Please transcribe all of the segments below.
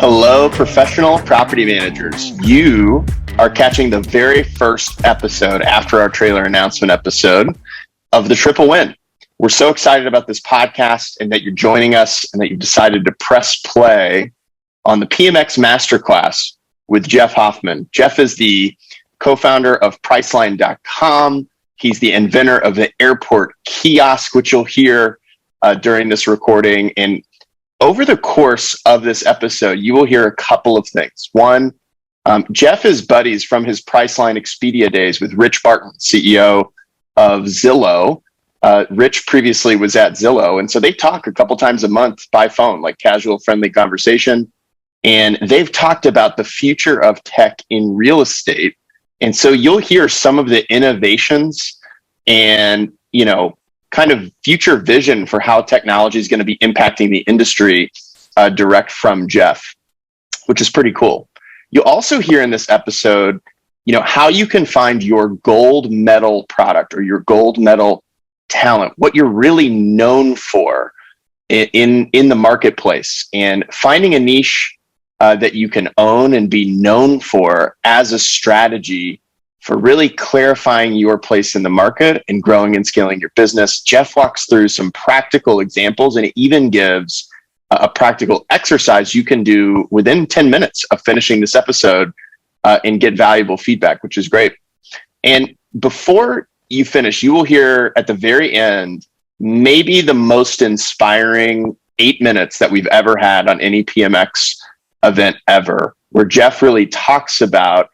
Hello, professional property managers. You are catching the very first episode after our trailer announcement episode of the Triple Win. We're so excited about this podcast and that you're joining us and that you've decided to press play on the PMX Masterclass with Jeff Hoffman. Jeff is the co-founder of Priceline.com. He's the inventor of the airport kiosk, which you'll hear during this recording. And over the course of this episode, you will hear a couple of things. One, Jeff is buddies from his Priceline Expedia days with Rich Barton, CEO of Zillow. Rich previously was at Zillow, and so they talk a couple times a month by phone, like casual, friendly conversation. And they've talked about the future of tech in real estate. And so you'll hear some of the innovations and, kind of future vision for how technology is going to be impacting the industry direct from Jeff, which is pretty cool. You'll also hear in this episode, how you can find your gold medal product or your gold medal talent, what you're really known for in the marketplace, and finding a niche that you can own and be known for as a strategy for really clarifying your place in the market and growing and scaling your business. Jeff walks through some practical examples and it even gives a practical exercise you can do within 10 minutes of finishing this episode and get valuable feedback, which is great. And before you finish, you will hear at the very end, maybe the most inspiring 8 minutes that we've ever had on any PMX event ever, where Jeff really talks about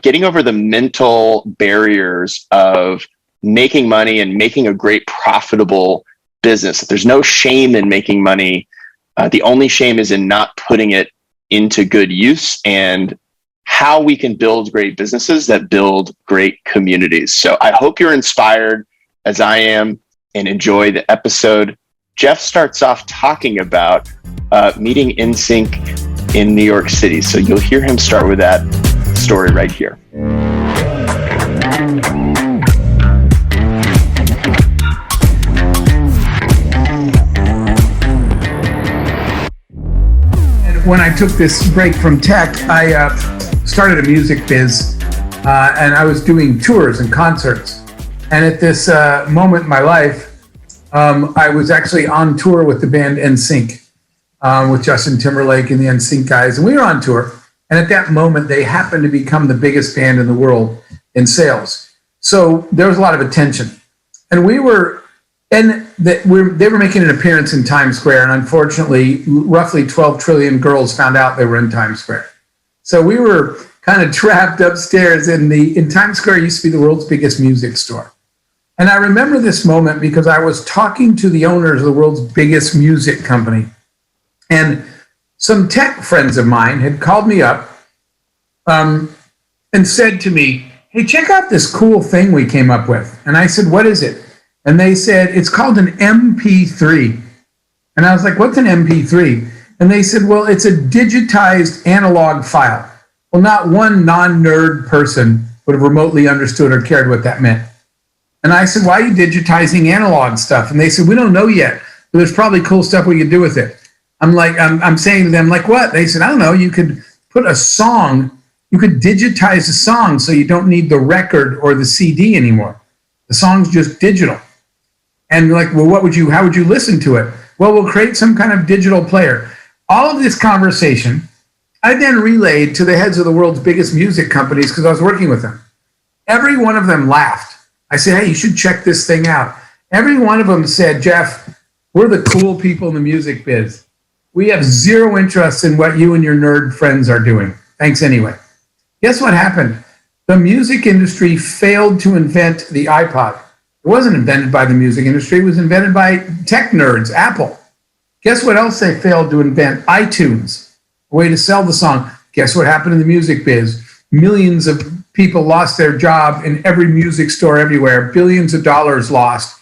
getting over the mental barriers of making money and making a great profitable business. There's no shame in making money. The only shame is in not putting it into good use, and how we can build great businesses that build great communities. So I hope you're inspired as I am and enjoy the episode. Jeff starts off talking about meeting NSYNC in New York City. So you'll hear him start with that story right here. When I took this break from tech, I started a music biz, and I was doing tours and concerts. And at this moment in my life, I was actually on tour with the band NSYNC, with Justin Timberlake and the NSYNC guys, and we were on tour. And at that moment, they happened to become the biggest band in the world in sales. So there was a lot of attention. And they were making an appearance in Times Square. And unfortunately, roughly 12 trillion girls found out they were in Times Square. So we were kind of trapped upstairs in Times Square. Used to be the world's biggest music store. And I remember this moment because I was talking to the owners of the world's biggest music company. And some tech friends of mine had called me up and said to me, "Hey, check out this cool thing we came up with." And I said, "What is it?" And they said, "It's called an MP3. And I was like, "What's an MP3? And they said, "Well, it's a digitized analog file." Well, not one non-nerd person would have remotely understood or cared what that meant. And I said, "Why are you digitizing analog stuff?" And they said, "We don't know yet, but there's probably cool stuff we could do with it." I'm saying to them, like, "What?" They said, "I don't know, you could put a song, you could digitize a song so you don't need the record or the CD anymore. The song's just digital." And like, "Well, how would you listen to it?" "Well, we'll create some kind of digital player." All of this conversation, I then relayed to the heads of the world's biggest music companies because I was working with them. Every one of them laughed. I said, "Hey, you should check this thing out." Every one of them said, "Jeff, we're the cool people in the music biz. We have zero interest in what you and your nerd friends are doing. Thanks anyway." Guess what happened? The music industry failed to invent the iPod. It wasn't invented by the music industry. It was invented by tech nerds, Apple. Guess what else they failed to invent? iTunes, a way to sell the song. Guess what happened in the music biz? Millions of people lost their job in every music store everywhere. Billions of dollars lost.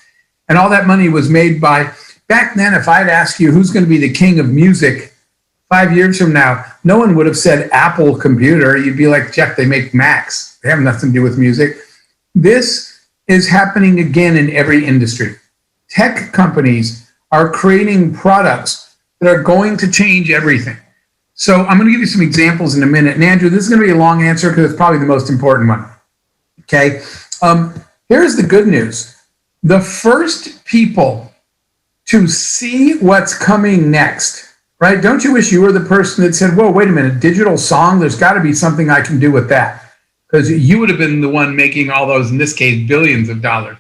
And all that money was made by... Back then, if I'd ask you who's going to be the king of music 5 years from now, no one would have said Apple computer. You'd be like, "Jeff, they make Macs. They have nothing to do with music." This is happening again in every industry. Tech companies are creating products that are going to change everything. So I'm going to give you some examples in a minute. And Andrew, this is going to be a long answer because it's probably the most important one. Okay. Here's the good news. The first people to see what's coming next, right? Don't you wish you were the person that said, whoa, wait a minute, digital song, there's got to be something I can do with that. Because you would have been the one making all those, in this case, billions of dollars.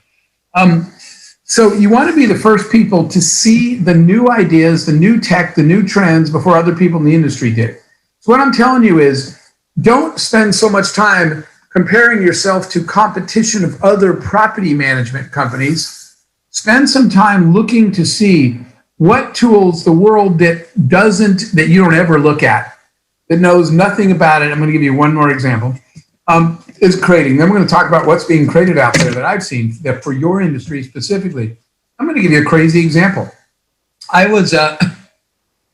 So you want to be the first people to see the new ideas, the new tech, the new trends before other people in the industry did. So what I'm telling you is, don't spend so much time comparing yourself to competition of other property management companies. Spend some time looking to see what tools the world that you don't ever look at, that knows nothing about it. I'm going to give you one more example. Is creating. Then we're going to talk about what's being created out there that I've seen that for your industry specifically. I'm going to give you a crazy example. I was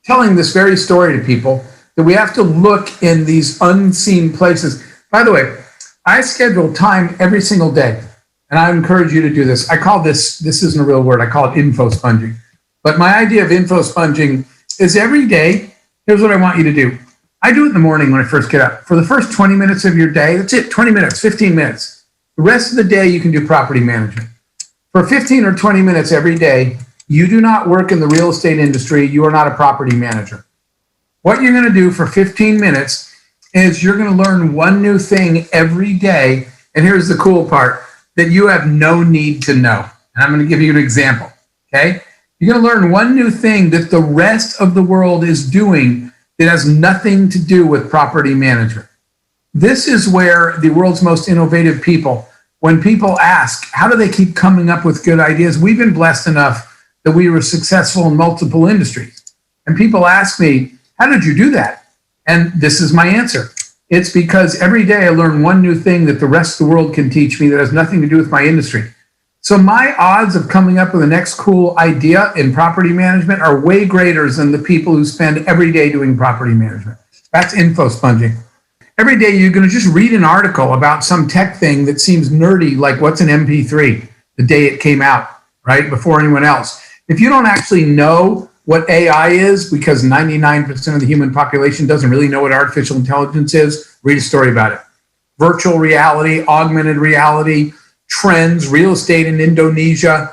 telling this very story to people that we have to look in these unseen places. By the way, I schedule time every single day, and I encourage you to do this. I call this isn't a real word, I call it info sponging. But my idea of info sponging is every day, here's what I want you to do. I do it in the morning when I first get up. For the first 20 minutes of your day, that's it, 20 minutes, 15 minutes. The rest of the day, you can do property management. For 15 or 20 minutes every day, you do not work in the real estate industry. You are not a property manager. What you're going to do for 15 minutes is you're going to learn one new thing every day. And here's the cool part, that you have no need to know. And I'm going to give you an example, okay? You're going to learn one new thing that the rest of the world is doing that has nothing to do with property management. This is where the world's most innovative people, when people ask, how do they keep coming up with good ideas? We've been blessed enough that we were successful in multiple industries. And people ask me, how did you do that? And this is my answer. It's because every day I learn one new thing that the rest of the world can teach me that has nothing to do with my industry. So my odds of coming up with the next cool idea in property management are way greater than the people who spend every day doing property management. That's info sponging. Every day you're going to just read an article about some tech thing that seems nerdy, like what's an MP3, the day it came out, right, before anyone else. If you don't actually know what AI is, because 99% of the human population doesn't really know what artificial intelligence is, read a story about it. Virtual reality, augmented reality, trends, real estate in Indonesia,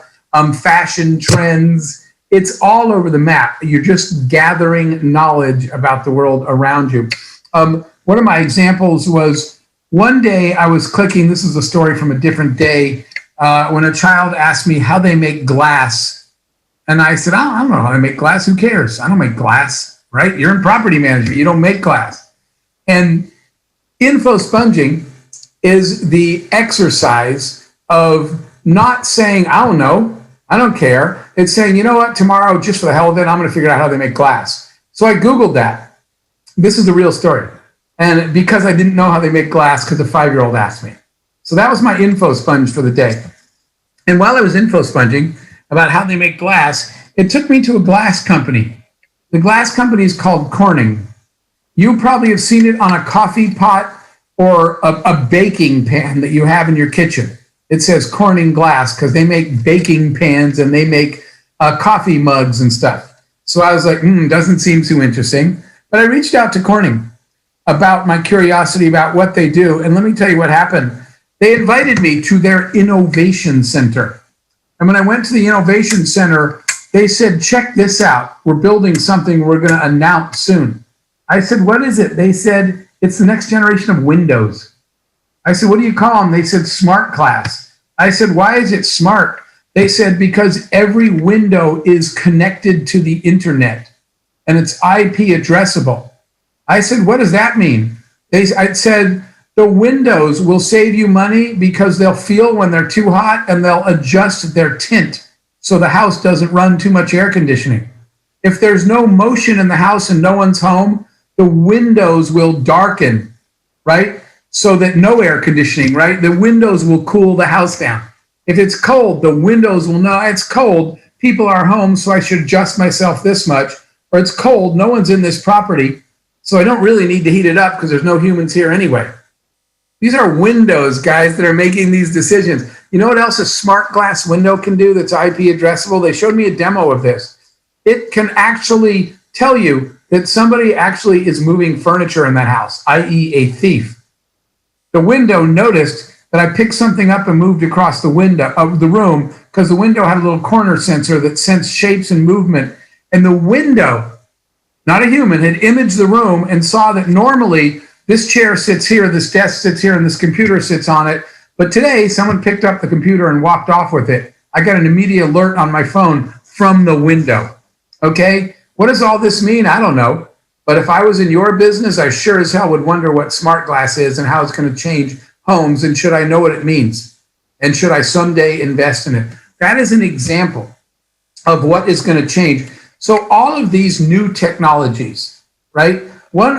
fashion trends. It's all over the map. You're just gathering knowledge about the world around you. One of my examples was one day I was clicking, this is a story from a different day, when a child asked me how they make glass. And I said, I don't know how to make glass. Who cares? I don't make glass, right? You're in property management. You don't make glass. And info sponging is the exercise of not saying, I don't know, I don't care. It's saying, you know what, tomorrow, just for the hell of it, I'm going to figure out how they make glass. So I Googled that. This is the real story. And because I didn't know how they make glass, because a 5-year-old asked me. So that was my info sponge for the day. And while I was info sponging about how they make glass, it took me to a glass company. The glass company is called Corning. You probably have seen it on a coffee pot or a baking pan that you have in your kitchen. It says Corning Glass because they make baking pans and they make coffee mugs and stuff. So I was like, doesn't seem too interesting. But I reached out to Corning about my curiosity about what they do. And let me tell you what happened. They invited me to their innovation center. And when I went to the innovation center, they said, check this out. We're building something we're going to announce soon. I said, what is it? They said, it's the next generation of Windows. I said, what do you call them? They said, Smart Class. I said, why is it smart? They said, because every window is connected to the internet and it's IP addressable. I said, what does that mean? I said, the windows will save you money because they'll feel when they're too hot and they'll adjust their tint so the house doesn't run too much air conditioning. If there's no motion in the house and no one's home, the windows will darken, right? So that no air conditioning, right? The windows will cool the house down. If it's cold, the windows will know it's cold. People are home, so I should adjust myself this much. Or it's cold, no one's in this property, so I don't really need to heat it up because there's no humans here anyway. These are windows, guys, that are making these decisions. You know what else a smart glass window can do that's IP addressable? They showed me a demo of this. It can actually tell you that somebody actually is moving furniture in that house, i.e. a thief. The window noticed that I picked something up and moved across the window of the room because the window had a little corner sensor that sensed shapes and movement. And the window, not a human, had imaged the room and saw that normally this chair sits here, this desk sits here, and this computer sits on it. But today, someone picked up the computer and walked off with it. I got an immediate alert on my phone from the window. Okay? What does all this mean? I don't know. But if I was in your business, I sure as hell would wonder what smart glass is and how it's going to change homes, and should I know what it means? And should I someday invest in it? That is an example of what is going to change. So all of these new technologies, right?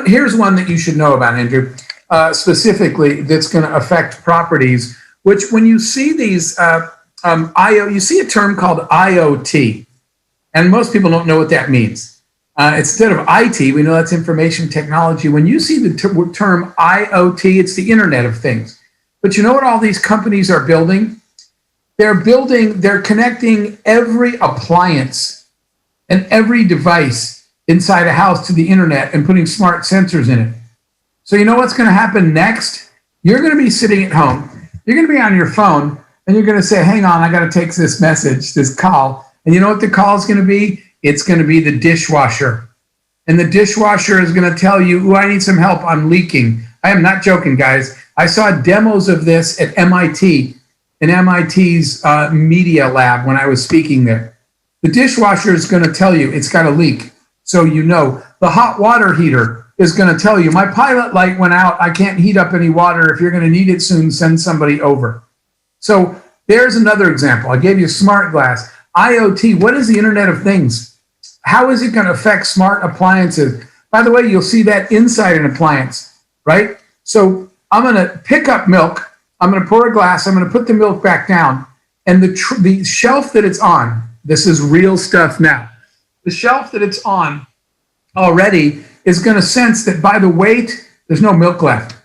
Here's one that you should know about, Andrew, specifically that's going to affect properties, which when you see these, you see a term called IoT, and most people don't know what that means. Instead of IT, we know that's information technology. When you see the term IoT, it's the Internet of Things. But you know what all these companies are building? They're connecting every appliance and every device inside a house to the internet and putting smart sensors in it. So you know what's going to happen next? You're going to be sitting at home. You're going to be on your phone, and you're going to say, hang on, I got to take this message, this call. And you know what the call is going to be? It's going to be the dishwasher. And the dishwasher is going to tell you, I need some help, I'm leaking. I am not joking, guys. I saw demos of this at MIT, in MIT's media lab when I was speaking there. The dishwasher is going to tell you it's got a leak. So you know. The hot water heater is going to tell you, my pilot light went out, I can't heat up any water. If you're going to need it soon, send somebody over. So there's another example. I gave you smart glass. IoT, what is the Internet of Things? How is it going to affect smart appliances? By the way, you'll see that inside an appliance, right? So I'm going to pick up milk. I'm going to pour a glass. I'm going to put the milk back down. And the shelf that it's on, this is real stuff now. The shelf that it's on already is going to sense that by the weight, there's no milk left.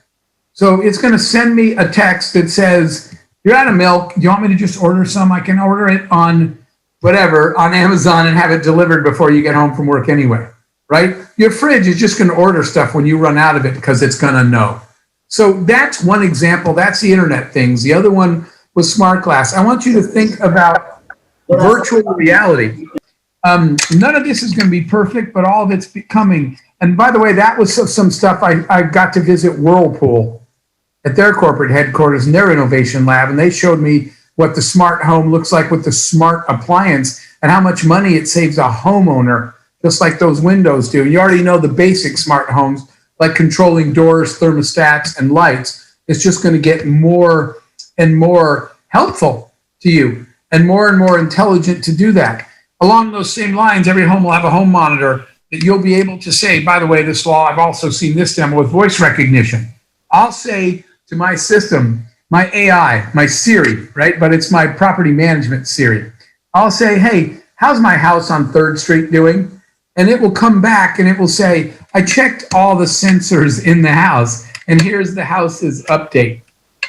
So it's going to send me a text that says, you're out of milk. Do you want me to just order some? I can order it on whatever, on Amazon and have it delivered before you get home from work anyway, right? Your fridge is just going to order stuff when you run out of it because it's going to know. So that's one example. That's the Internet things. The other one was smart glass. I want you to think about virtual reality. None of this is going to be perfect, but all of it's becoming. And by the way, that was some stuff I got to visit Whirlpool at their corporate headquarters in their innovation lab, and they showed me what the smart home looks like with the smart appliance and how much money it saves a homeowner, just like those windows do. You already know the basic smart homes, like controlling doors, thermostats, and lights. It's just going to get more and more helpful to you and more intelligent to do that. Along those same lines, every home will have a home monitor that you'll be able to say, by the way, this law, I've also seen this demo with voice recognition. I'll say to my system, my AI, my Siri, right? But it's my property management Siri. I'll say, hey, how's my house on 3rd Street doing? And it will come back and it will say, I checked all the sensors in the house, and here's the house's update.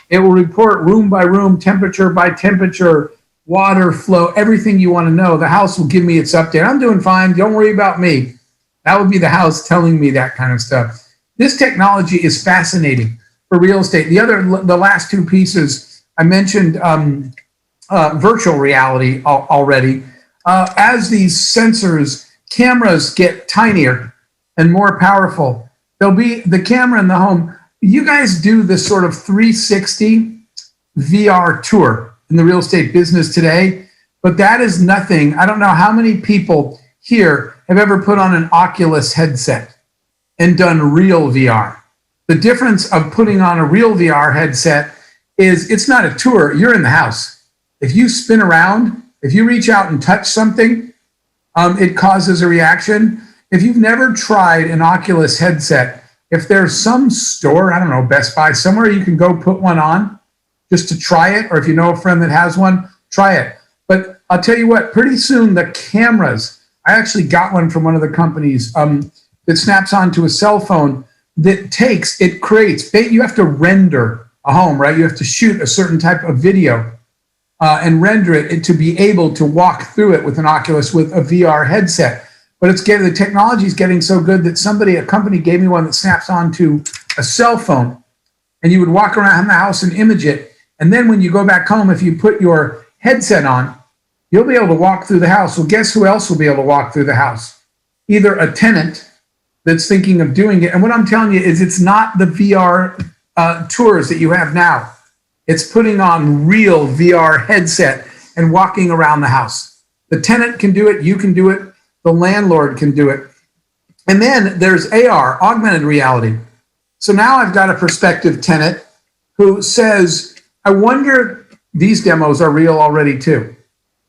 It will report room by room, temperature by temperature, water flow, everything you want to know. The house will give me its update. I'm doing fine. Don't worry about me. That would be the house telling me that kind of stuff. This technology is fascinating for real estate. The last two pieces, I mentioned virtual reality already. As these sensors, cameras get tinier and more powerful. There'll be the camera in the home. You guys do this sort of 360 VR tour in the real estate business today, but that is nothing. I don't know how many people here have ever put on an Oculus headset and done real VR. The difference of putting on a real VR headset is it's not a tour, you're in the house. If you spin around, if you reach out and touch something, it causes a reaction. If you've never tried an Oculus headset, if there's some store, I don't know, Best Buy, somewhere you can go put one on just to try it, or if you know a friend that has one, try it. But I'll tell you what, pretty soon the cameras, I actually got one from one of the companies that snaps onto a cell phone that creates, you have to render a home, right? You have to shoot a certain type of video and render it to be able to walk through it with an Oculus with a VR headset. but the technology is getting so good that a company gave me one that snaps onto a cell phone, and you would walk around the house and image it. And then when you go back home, if you put your headset on, you'll be able to walk through the house. Well, guess who else will be able to walk through the house? Either a tenant that's thinking of doing it. And what I'm telling you is it's not the VR tours that you have now. It's putting on real VR headset and walking around the house. The tenant can do it. You can do it. The landlord can do it. And then there's AR, augmented reality. So now I've got a prospective tenant who says, I wonder, these demos are real already too.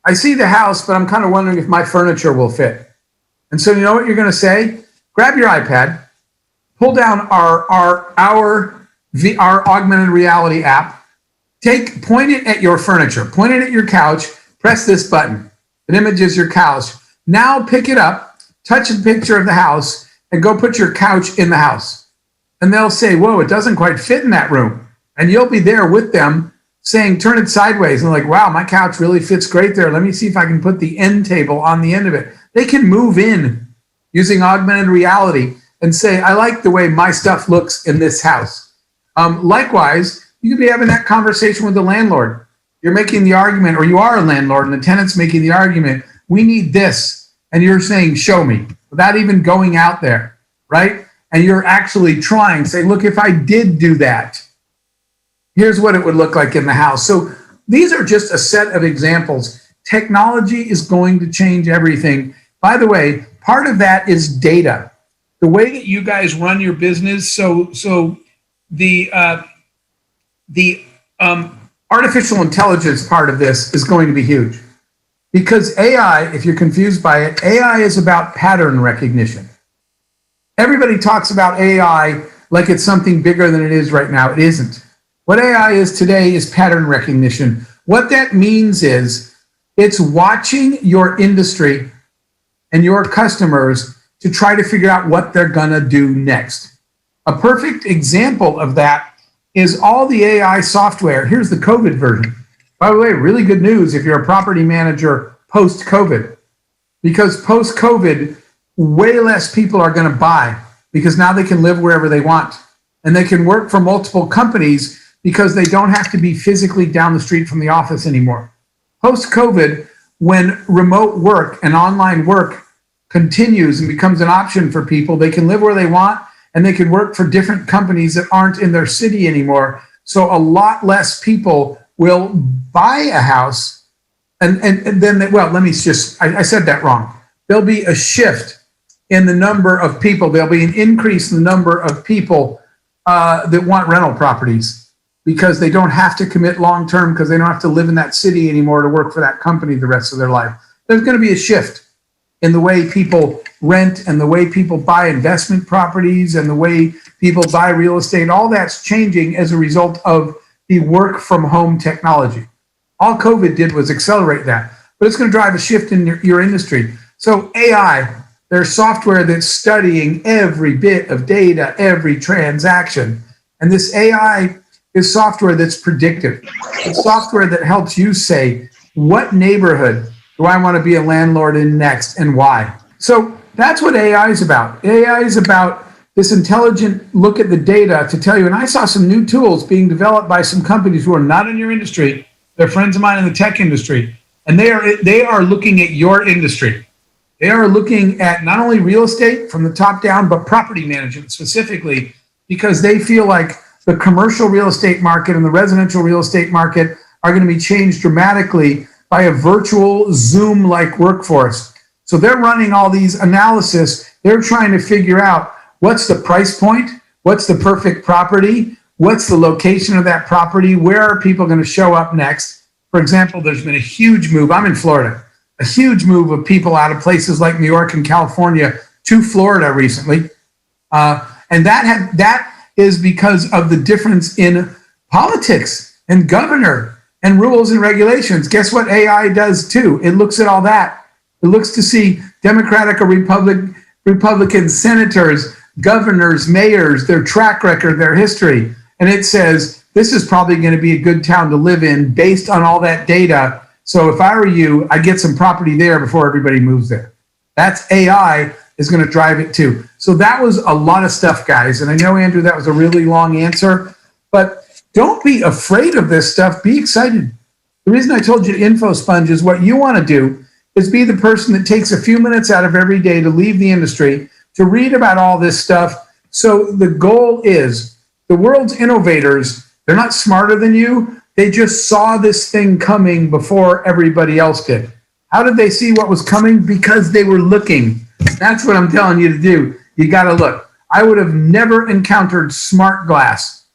I see the house, but I'm kind of wondering if my furniture will fit. And so you know what you're going to say? Grab your iPad, pull down our augmented reality app, point it at your furniture, point it at your couch, press this button. It images your couch. Now pick it up, touch a picture of the house, and go put your couch in the house. And they'll say, whoa, it doesn't quite fit in that room. And you'll be there with them saying, turn it sideways. And like, wow, my couch really fits great there. Let me see if I can put the end table on the end of it. They can move in using augmented reality and say, I like the way my stuff looks in this house. Likewise, you could be having that conversation with the landlord. You're making the argument, or you are a landlord, and the tenant's making the argument, we need this. And you're saying, show me, without even going out there, right? And you're actually trying, say, look, if I did do that, here's what it would look like in the house. So these are just a set of examples. Technology is going to change everything. By the way, part of that is data. The way that you guys run your business, so the artificial intelligence part of this is going to be huge. Because AI, if you're confused by it, AI is about pattern recognition. Everybody talks about AI like it's something bigger than it is right now. It isn't. What AI is today is pattern recognition. What that means is it's watching your industry and your customers to try to figure out what they're going to do next. A perfect example of that is all the AI software. Here's the COVID version. By the way, really good news if you're a property manager post-COVID, because post-COVID, way less people are going to buy because now they can live wherever they want and they can work for multiple companies because they don't have to be physically down the street from the office anymore. Post-COVID, when remote work and online work continues and becomes an option for people, they can live where they want and they can work for different companies that aren't in their city anymore. So a lot less people will buy a house and then, I said that wrong. There'll be a shift in the number of people. There'll be an increase in the number of people that want rental properties because they don't have to commit long-term because they don't have to live in that city anymore to work for that company the rest of their life. There's going to be a shift in the way people rent and the way people buy investment properties and the way people buy real estate. All that's changing as a result of the work from home technology. All COVID did was accelerate that, but it's going to drive a shift in your industry. So AI, there's software that's studying every bit of data, every transaction. And this AI is software that's predictive. It's software that helps you say, what neighborhood do I want to be a landlord in next and why? So that's what AI is about. AI is about this intelligent look at the data to tell you, and I saw some new tools being developed by some companies who are not in your industry. They're friends of mine in the tech industry, and they are looking at your industry. They are looking at not only real estate from the top down, but property management specifically, because they feel like the commercial real estate market and the residential real estate market are going to be changed dramatically by a virtual Zoom-like workforce. So they're running all these analysis. They're trying to figure out what's the price point, what's the perfect property, what's the location of that property, where are people going to show up next. For example, there's been a huge move. I'm in Florida. A huge move of people out of places like New York and California to Florida recently. And that is because of the difference in politics and governor and rules and regulations. Guess what AI does too? It looks at all that. It looks to see Democratic or Republican senators, governors, mayors, their track record, their history. And it says, this is probably going to be a good town to live in based on all that data. So if I were you, I'd get some property there before everybody moves there. That's AI is going to drive it too. So that was a lot of stuff, guys. And I know, Andrew, that was a really long answer, but don't be afraid of this stuff. Be excited. The reason I told you Info Sponge is what you want to do is be the person that takes a few minutes out of every day to leave the industry, to read about all this stuff. So the goal is the world's innovators, they're not smarter than you. They just saw this thing coming before everybody else did. How did they see what was coming? Because they were looking. That's what I'm telling you to do. You got to look. I would have never encountered smart glass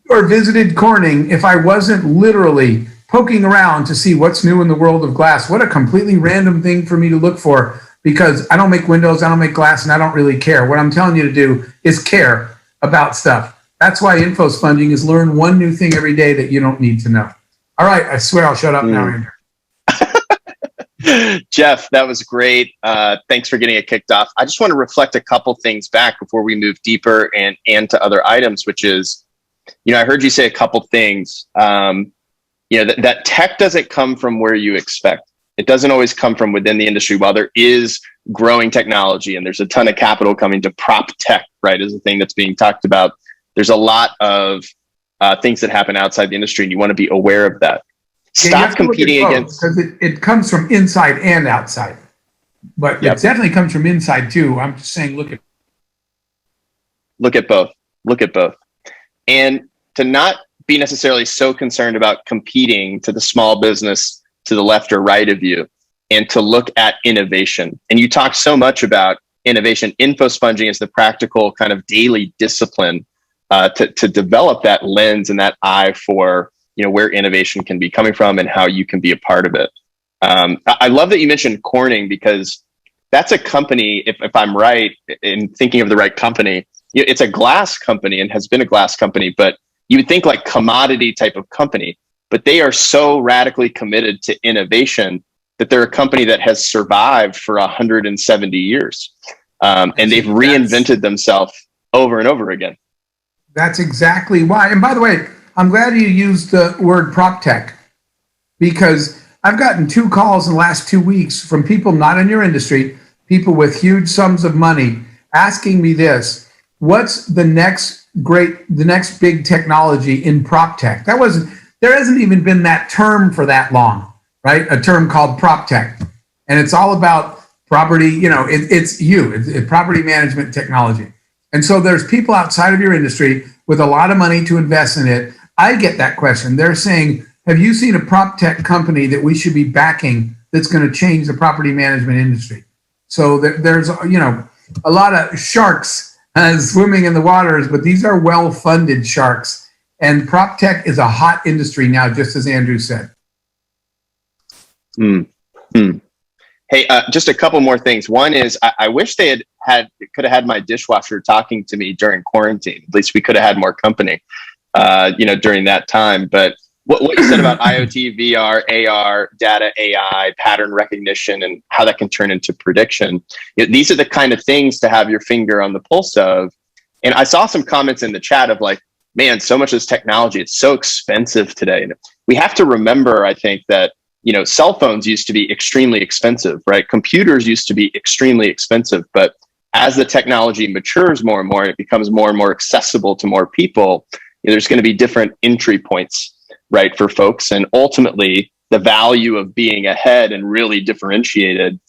or visited Corning if I wasn't literally poking around to see what's new in the world of glass. What a completely random thing for me to look for, because I don't make windows, I don't make glass, and I don't really care. What I'm telling you to do is care about stuff. That's why info sponging is learn one new thing every day that you don't need to know. All right, I swear I'll shut up now, Andrew. Jeff, that was great. Thanks for getting it kicked off. I just want to reflect a couple things back before we move deeper and to other items, which is, I heard you say a couple things. That tech doesn't come from where you expect. It doesn't always come from within the industry. While there is growing technology and there's a ton of capital coming to PropTech, right, is the thing that's being talked about. There's a lot of things that happen outside the industry, and you want to be aware of that. Stop competing against, because it comes from inside and outside, but it definitely comes from inside too. I'm just saying, look at both, and to not be necessarily so concerned about competing to the small business to the left or right of you, and to look at innovation. And you talk so much about innovation. Info sponging is the practical kind of daily discipline to develop that lens and that eye for where innovation can be coming from and how you can be a part of it. I love that you mentioned Corning, because that's a company, if I'm right in thinking of the right company, it's a glass company and has been a glass company, but you would think like commodity type of company, but they are so radically committed to innovation that they're a company that has survived for 170 years. And they've reinvented themselves over and over again. That's exactly why. And by the way, I'm glad you used the word PropTech, because I've gotten 2 calls in the last 2 weeks from people not in your industry, people with huge sums of money, asking me this: what's the next big technology in PropTech? There hasn't even been that term for that long, right? A term called PropTech. And it's all about property, it's property management technology. And so there's people outside of your industry with a lot of money to invest in it. I get that question. They're saying, have you seen a PropTech company that we should be backing that's going to change the property management industry? So there's, a lot of sharks swimming in the waters, but these are well-funded sharks. And PropTech is a hot industry now, just as Andrew said. Hey, just a couple more things. One is I wish they could have had my dishwasher talking to me during quarantine. At least we could have had more company, during that time. But what you said about IoT, VR, AR, data, AI, pattern recognition, and how that can turn into prediction. These are the kind of things to have your finger on the pulse of. And I saw some comments in the chat of like, man, so much of this technology, it's so expensive today. And we have to remember, I think, that cell phones used to be extremely expensive, right? Computers used to be extremely expensive, but as the technology matures more and more, and it becomes more and more accessible to more people, there's going to be different entry points, right, for folks. And ultimately, the value of being ahead and really differentiated,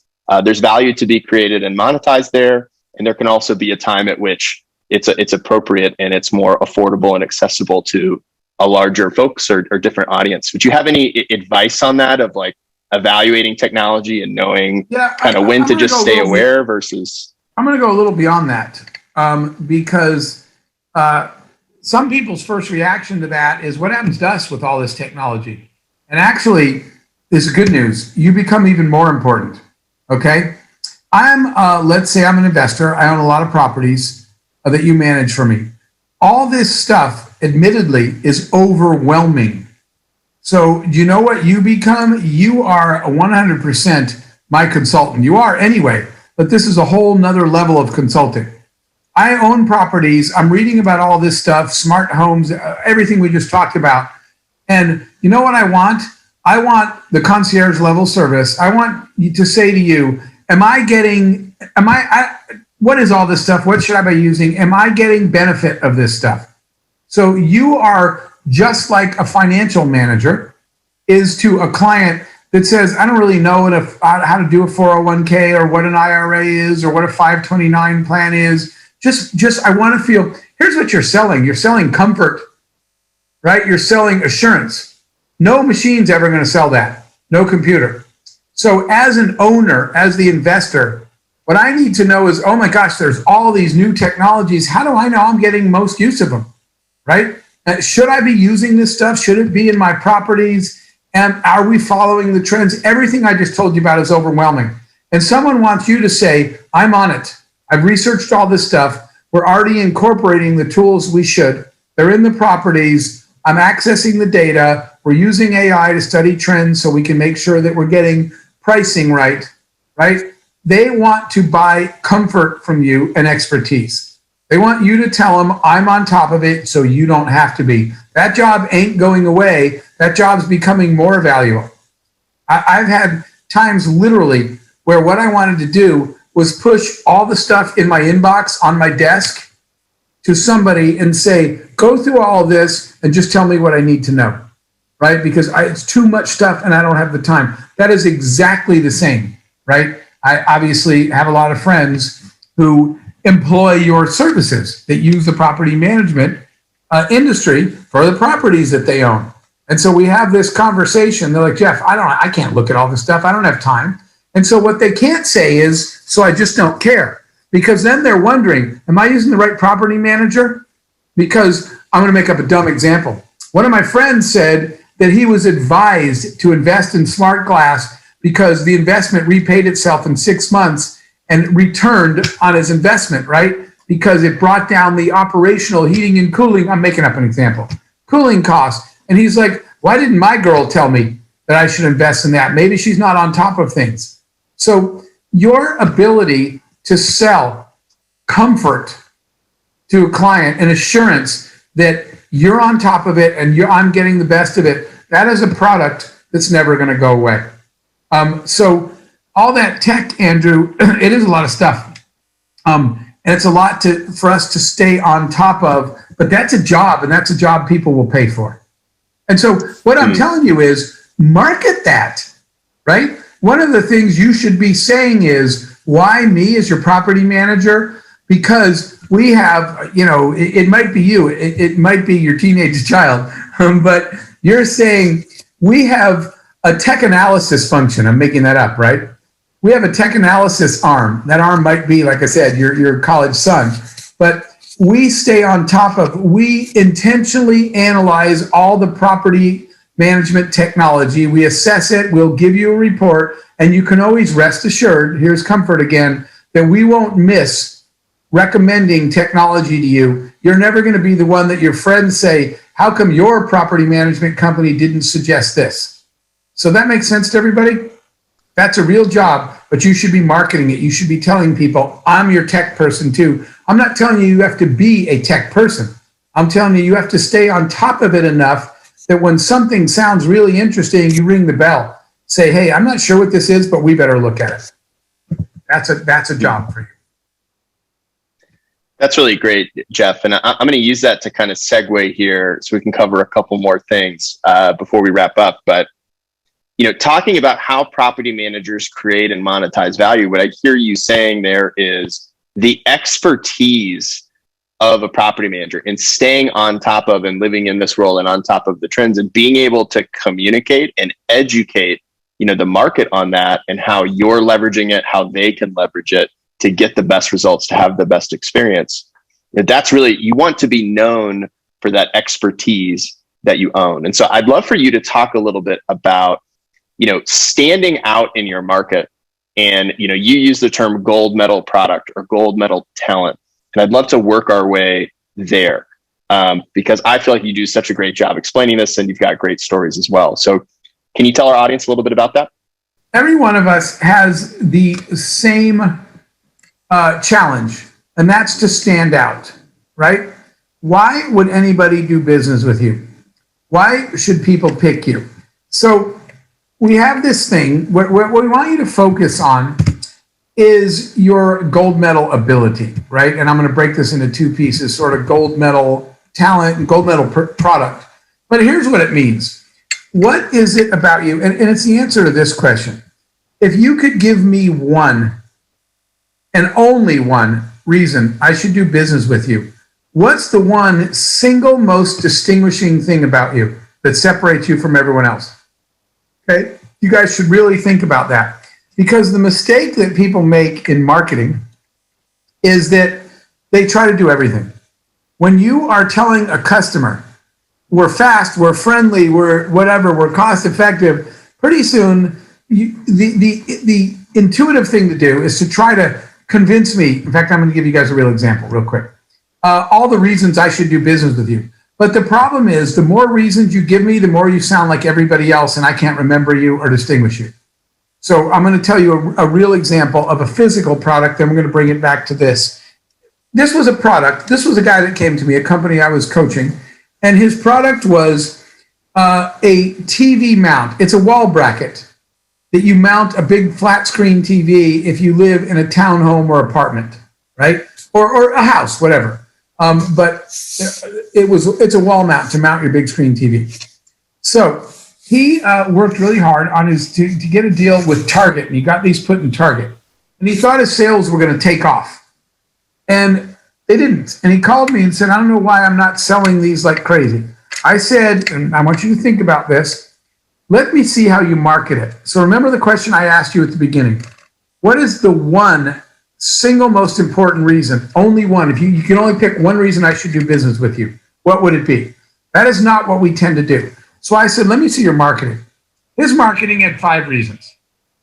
there's value to be created and monetized there. And there can also be a time at which it's appropriate and it's more affordable and accessible to a larger folks or different audience. Would you have any advice on that, of like evaluating technology and knowing when to just stay aware versus? I'm going to go a little beyond that, because some people's first reaction to that is, what happens to us with all this technology? And actually, this is good news. You become even more important. Okay. Let's say I'm an investor. I own a lot of properties that you manage for me. All this stuff, admittedly, is overwhelming. So you know what you become? You are 100% my consultant. You are anyway, but this is a whole nother level of consulting. I own properties. I'm reading about all this stuff, smart homes, everything we just talked about. And you know what I want? I want the concierge level service. I want you to say to you, what is all this stuff? What should I be using? Am I getting benefit of this stuff? So you are just like a financial manager is to a client that says, I don't really know how to do a 401k or what an IRA is or what a 529 plan is. Just I want to feel, here's what you're selling. You're selling comfort, right? You're selling assurance. No machine's ever going to sell that. No computer. So as an owner, as the investor, what I need to know is, oh my gosh, there's all these new technologies. How do I know I'm getting most use of them, right? Should I be using this stuff? Should it be in my properties? And are we following the trends? Everything I just told you about is overwhelming. And someone wants you to say, I'm on it. I've researched all this stuff. We're already incorporating the tools we should. They're in the properties. I'm accessing the data. We're using AI to study trends so we can make sure that we're getting pricing right? They want to buy comfort from you and expertise. They want you to tell them, I'm on top of it, so you don't have to be. That job ain't going away. That job's becoming more valuable. I've had times literally where what I wanted to do was push all the stuff in my inbox on my desk to somebody and say, go through all this and just tell me what I need to know, right? Because it's too much stuff and I don't have the time. That is exactly the same, right? I obviously have a lot of friends who employ your services that use the property management industry for the properties that they own. And so we have this conversation. They're like, Jeff, I can't look at all this stuff. I don't have time. And so what they can't say is, so I just don't care. Because then they're wondering, am I using the right property manager? Because I'm going to make up a dumb example. One of my friends said that he was advised to invest in smart glass because the investment repaid itself in 6 months and returned on his investment, right? Because it brought down the operational heating and cooling. I'm making up an example. Cooling costs. And he's like, why didn't my girl tell me that I should invest in that? Maybe she's not on top of things. So your ability to sell comfort to a client and assurance that you're on top of it and I'm getting the best of it, that is a product that's never going to go away. So all that tech, Andrew, it is a lot of stuff. And it's a lot for us to stay on top of, but that's a job, and that's a job people will pay for. And so what I'm telling you is market that, right? One of the things you should be saying is, why me as your property manager? Because we have, it might be you, it might be your teenage child, but you're saying we have a tech analysis function. I'm making that up, right? We have a tech analysis arm. That arm might be, like I said, your college son. But we stay on top of, we intentionally analyze all the property management technology. We assess it. We'll give you a report. And you can always rest assured, here's comfort again, that we won't miss recommending technology to you. You're never going to be the one that your friends say, how come your property management company didn't suggest this? So that makes sense to everybody? That's a real job, but you should be marketing it. You should be telling people, I'm your tech person too. I'm not telling you you have to be a tech person. I'm telling you have to stay on top of it enough that when something sounds really interesting, you ring the bell. Say, hey, I'm not sure what this is, but we better look at it. That's a job for you. That's really great, Jeff. And I'm going to use that to kind of segue here so we can cover a couple more things before we wrap up. But talking about how property managers create and monetize value, what I hear you saying there is the expertise of a property manager in staying on top of and living in this role and on top of the trends and being able to communicate and educate, the market on that and how you're leveraging it, how they can leverage it to get the best results, to have the best experience. That's really, you want to be known for that expertise that you own. And so I'd love for you to talk a little bit about standing out in your market. And, you use the term gold medal product or gold medal talent. And I'd love to work our way there because I feel like you do such a great job explaining this and you've got great stories as well. So can you tell our audience a little bit about that? Every one of us has the same challenge, and that's to stand out, right? Why would anybody do business with you? Why should people pick you? So we have this thing, what we want you to focus on is your gold medal ability, right? And I'm going to break this into two pieces, sort of gold medal talent and gold medal product. But here's what it means. What is it about you? And it's the answer to this question. If you could give me one and only one reason I should do business with you, what's the one single most distinguishing thing about you that separates you from everyone else? Okay, you guys should really think about that, because the mistake that people make in marketing is that they try to do everything. When you are telling a customer, we're fast, we're friendly, we're whatever, we're cost effective, pretty soon the intuitive thing to do is to try to convince me. In fact, I'm going to give you guys a real example real quick. All the reasons I should do business with you. But the problem is, the more reasons you give me, the more you sound like everybody else, and I can't remember you or distinguish you. So I'm going to tell you a real example of a physical product, then we're going to bring it back to this. This was a product. This was a guy that came to me, a company I was coaching, and his product was a TV mount. It's a wall bracket that you mount a big flat screen TV if you live in a townhome or apartment, right? Or a house, whatever. But it's a wall mount to mount your big screen TV. So he worked really hard on to get a deal with Target, and he got these put in Target. And he thought his sales were going to take off. And they didn't. And he called me and said, I don't know why I'm not selling these like crazy. I said, and I want you to think about this, let me see how you market it. So remember the question I asked you at the beginning. What is the one single most important reason, only one, if you can only pick one reason I should do business with you, what would it be? That is not what we tend to do. So I said, let me see your marketing. His marketing had 5 reasons.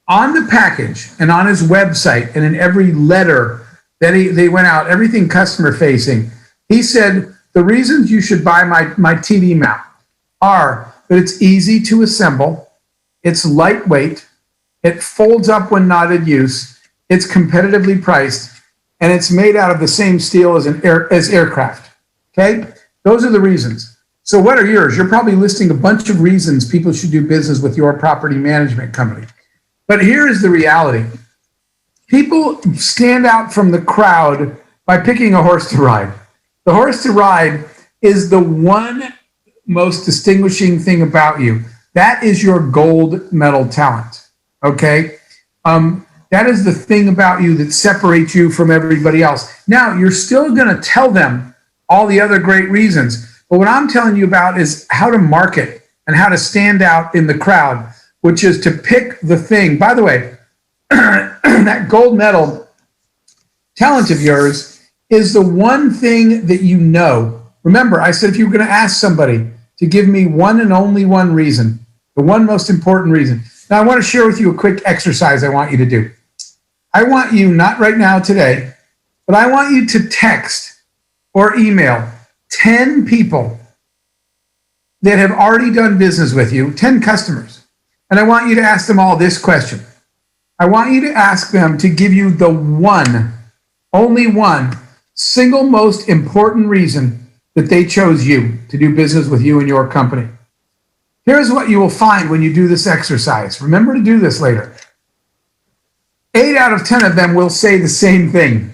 On the package and on his website and in every letter that they went out, everything customer facing, he said, the reasons you should buy my TV mount are that it's easy to assemble, it's lightweight, it folds up when not in use, it's competitively priced, and it's made out of the same steel as aircraft. Okay? Those are the reasons. So what are yours? You're probably listing a bunch of reasons people should do business with your property management company. But here is the reality. People stand out from the crowd by picking a horse to ride. The horse to ride is the one most distinguishing thing about you. That is your gold medal talent. Okay? That is the thing about you that separates you from everybody else. Now, you're still going to tell them all the other great reasons. But what I'm telling you about is how to market and how to stand out in the crowd, which is to pick the thing. By the way, that gold medal talent of yours is the one thing that you know. Remember, I said if you were going to ask somebody to give me one and only one reason, the one most important reason. Now, I want to share with you a quick exercise I want you to do. I want you, not right now today, but I want you to text or email 10 people that have already done business with you, 10 customers. And I want you to ask them all this question. I want you to ask them to give you the one, only one, single most important reason that they chose you to do business with you and your company. Here's what you will find when you do this exercise. Remember to do this later. 8 out of 10 of them will say the same thing.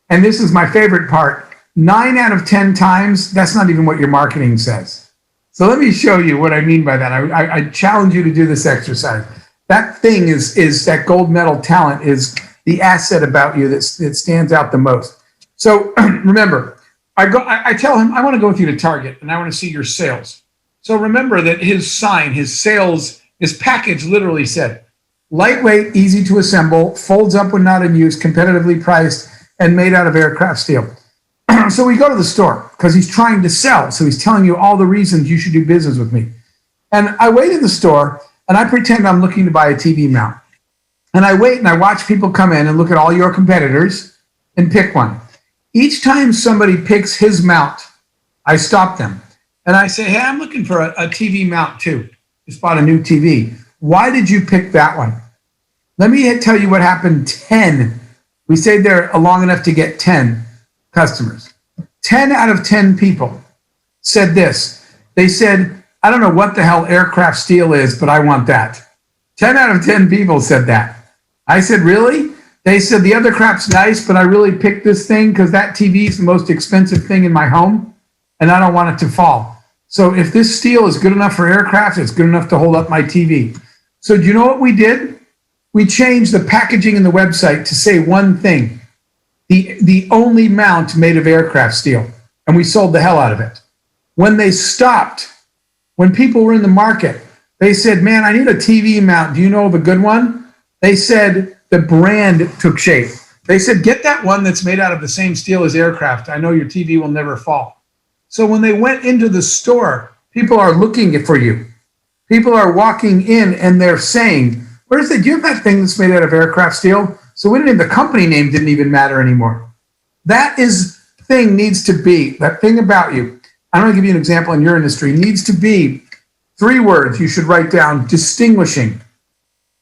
And this is my favorite part. 9 out of 10 times, that's not even what your marketing says. So let me show you what I mean by that. I challenge you to do this exercise. That thing is that gold medal talent is the asset about you that stands out the most. So remember, I tell him, I want to go with you to Target and I want to see your sales. So remember that his sign, his sales, his package literally said, lightweight, easy to assemble, folds up when not in use, competitively priced, and made out of aircraft steel. So we go to the store because he's trying to sell. So he's telling you all the reasons you should do business with me. And I wait in the store and I pretend I'm looking to buy a TV mount. And I wait and I watch people come in and look at all your competitors and pick one. Each time somebody picks his mount, I stop them. And I say, hey, I'm looking for a TV mount too. Just bought a new TV. Why did you pick that one? Let me tell you what happened 10. We stayed there long enough to get 10 customers. 10 out of 10 people said this. They said, I don't know what the hell aircraft steel is, but I want that. 10 out of 10 people said that. I said, really? They said the other crap's nice, but I really picked this thing because that TV is the most expensive thing in my home, and I don't want it to fall. So if this steel is good enough for aircraft, it's good enough to hold up my TV. So do you know what we did? We changed the packaging in the website to say one thing: the only mount made of aircraft steel, and we sold the hell out of it. When they stopped, when people were in the market, they said, man, I need a TV mount. Do you know of a good one? They said the brand took shape. They said, get that one that's made out of the same steel as aircraft. I know your TV will never fall. So when they went into the store, people are looking for you. People are walking in and they're saying, where's the, do you have that thing that's made out of aircraft steel? So we didn't even, the company name didn't even matter anymore. That thing needs to be, that thing about you, I'm going to give you an example in your industry, needs to be 3 words you should write down: distinguishing.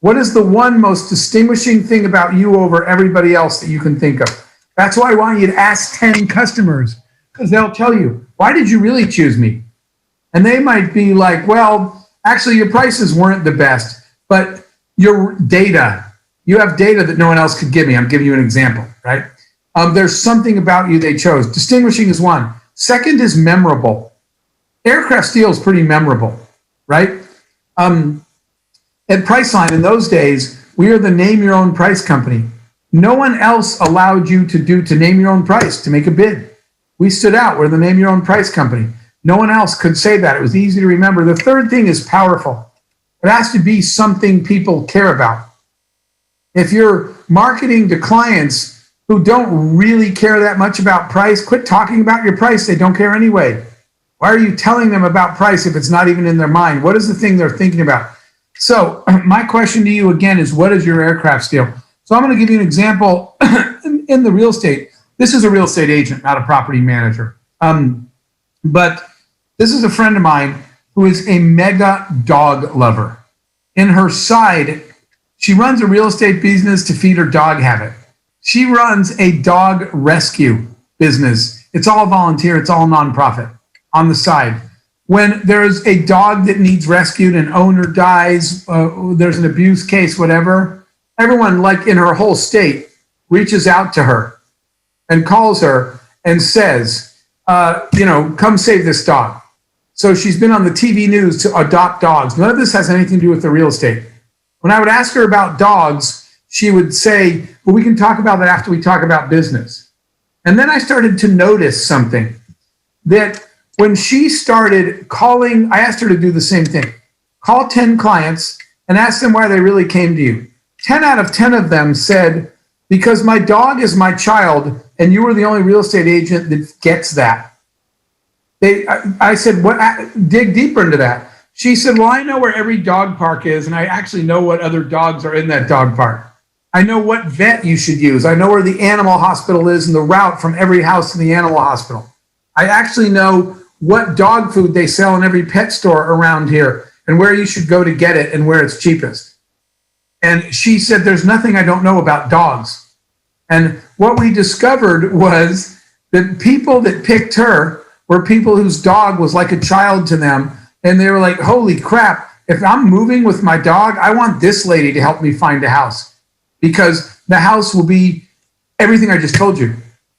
What is the one most distinguishing thing about you over everybody else that you can think of? That's why I want you to ask 10 customers, because they'll tell you, why did you really choose me? And they might be like, well, actually your prices weren't the best, but your data, you have data that no one else could give me. I'm giving you an example, right? There's something about you they chose. Distinguishing is one. Second is memorable. Aircraft steel is pretty memorable, right? At Priceline in those days, we are the name your own price company. No one else allowed you to name your own price, to make a bid. We stood out. We're the name your own price company. No one else could say that. It was easy to remember. The third thing is powerful. It has to be something people care about. If you're marketing to clients who don't really care that much about price, quit talking about your price. They don't care anyway. Why are you telling them about price if it's not even in their mind? What is the thing they're thinking about? So my question to you again is, what is your aircraft steel? So I'm going to give you an example in the real estate. This is a real estate agent, not a property manager. But this is a friend of mine who is a mega dog lover. In her side, she runs a real estate business to feed her dog habit. She runs a dog rescue business. It's all volunteer. It's all nonprofit on the side. When there's a dog that needs rescued, an owner dies, there's an abuse case, whatever, everyone, like in her whole state, reaches out to her and calls her and says, come save this dog. So she's been on the TV news to adopt dogs. None of this has anything to do with the real estate. When I would ask her about dogs, she would say, well, we can talk about that after we talk about business. And then I started to notice something, that when she started calling, I asked her to do the same thing. Call 10 clients and ask them why they really came to you. 10 out of 10 of them said, because my dog is my child and you were the only real estate agent that gets that. I said, what? Dig deeper into that. She said, well, I know where every dog park is, and I actually know what other dogs are in that dog park. I know what vet you should use. I know where the animal hospital is and the route from every house to the animal hospital. I actually know what dog food they sell in every pet store around here and where you should go to get it and where it's cheapest. And she said, there's nothing I don't know about dogs. And what we discovered was that people that picked her were people whose dog was like a child to them. And they were like, holy crap, if I'm moving with my dog, I want this lady to help me find a house, because the house will be everything I just told you.